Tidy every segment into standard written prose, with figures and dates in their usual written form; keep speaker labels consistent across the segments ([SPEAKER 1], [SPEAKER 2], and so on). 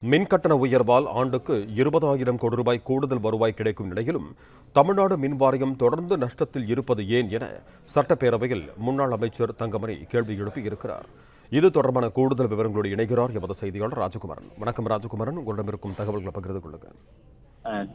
[SPEAKER 1] மின்கட்டண உயர்வால் ஆண்டுக்கு 20,000 கோடி ரூபாய் கூடுதல் வருவாய் கிடைக்கும் நிலையிலும் தமிழ்நாடு மின் வாரியம் தொடர்ந்து நஷ்டத்தில் இருப்பது ஏன் என சட்டப்பேரவையில் முன்னாள் அமைச்சர் தங்கமணி கேள்வி எழுப்பியிருக்கிறார். இது தொடர்பான கூடுதல் விவரங்களோடு இணைகிறார் எமது செய்தியாளர் ராஜகுமாரன். வணக்கம் ராஜகுமாரன், உங்களிடம் இருக்கும் தகவல்களை பகிர்ந்து கொள்ளுங்கள்.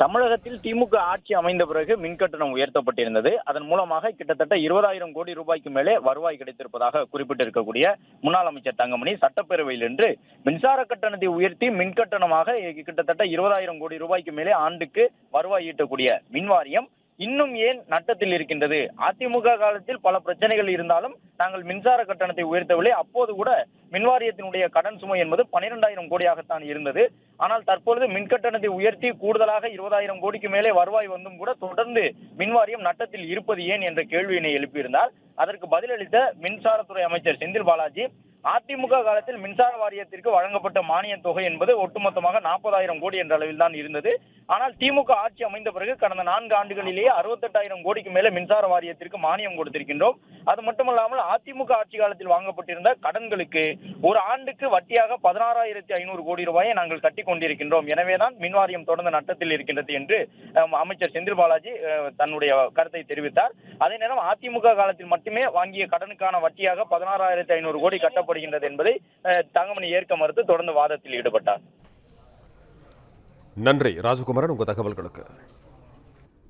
[SPEAKER 2] தமிழகத்தில் திமுக ஆட்சி அமைந்த பிறகு மின்கட்டணம் உயர்த்தப்பட்டிருந்தது. அதன் மூலமாக கிட்டத்தட்ட 20,000 கோடி ரூபாய்க்கு மேலே வருவாய் கிடைத்திருப்பதாக குறிப்பிட்டிருக்கக்கூடிய முன்னாள் அமைச்சர் தங்கமணி சட்டப்பேரவையில் இன்று மின்சார கட்டணத்தை உயர்த்தி மின்கட்டணமாக கிட்டத்தட்ட 20,000 கோடி ரூபாய்க்கு மேலே ஆண்டுக்கு வருவாய் ஈட்டக்கூடிய மின் வாரியம் இன்னும் ஏன் நட்டத்தில் இருக்கின்றது? அதிமுக காலத்தில் பல பிரச்சனைகள் இருந்தாலும் நாங்கள் மின்சார கட்டணத்தை உயர்த்தவில்லை. அப்போது கூட மின்வாரியத்தினுடைய கடன் சுமை என்பது 12,000 கோடியாகத்தான் இருந்தது. ஆனால் தற்பொழுது மின்கட்டணத்தை உயர்த்தி கூடுதலாக 20,000 கோடிக்கு மேலே வருவாய் வந்தும் கூட தொடர்ந்து மின்வாரியம் நட்டத்தில் இருப்பது ஏன் என்ற கேள்வியினை எழுப்பியிருந்தார். அதற்கு பதிலளித்த மின்சாரத்துறை அமைச்சர் செந்தில் பாலாஜி, அதிமுக காலத்தில் மின்சார வாரியத்திற்கு வழங்கப்பட்ட மானிய தொகை என்பது ஒட்டுமொத்தமாக 40,000 கோடி என்ற அளவில் தான் இருந்தது. ஆனால் திமுக ஆட்சி அமைந்த பிறகு கடந்த 4 ஆண்டுகளிலேயே 68,000 கோடிக்கு மேலே மின்சார வாரியத்திற்கு மானியம் கொடுத்திருக்கின்றோம். அது மட்டுமல்லாமல் அதிமுக ஆட்சி காலத்தில் வாங்கப்பட்டிருந்த கடன்களுக்கு ஒரு ஆண்டுக்கு வட்டியாக 16,500 கோடி ரூபாயை நாங்கள் கட்டி கொண்டிருக்கின்றோம். எனவேதான் மின்வாரியம் தொடர்ந்து நட்டத்தில் இருக்கின்றது என்று அமைச்சர் செந்தில் பாலாஜி தன்னுடைய கருத்தை தெரிவித்தார். அதே நேரம் அதிமுக காலத்தில் மட்டுமே வாங்கிய கடனுக்கான வட்டியாக 16,500 கோடி கட்டப்படுகின்றது என்பதை தங்கமணி ஏற்க மறுத்து தொடர்ந்து வாதத்தில் ஈடுபட்டார்.
[SPEAKER 1] நன்றி ராஜகுமாரன், உங்க தகவல்களுக்கு.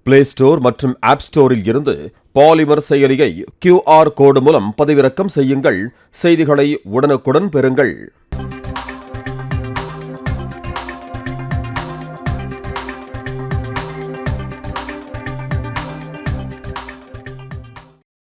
[SPEAKER 1] பிளே ஸ்டோர் மற்றும் ஆப் ஸ்டோரில் இருந்து பாலிமர் செயலியை QR கோடு மூலம் பதிவிறக்கம் செய்யுங்கள். செய்திகளை உடனுக்குடன் பெறுங்கள்.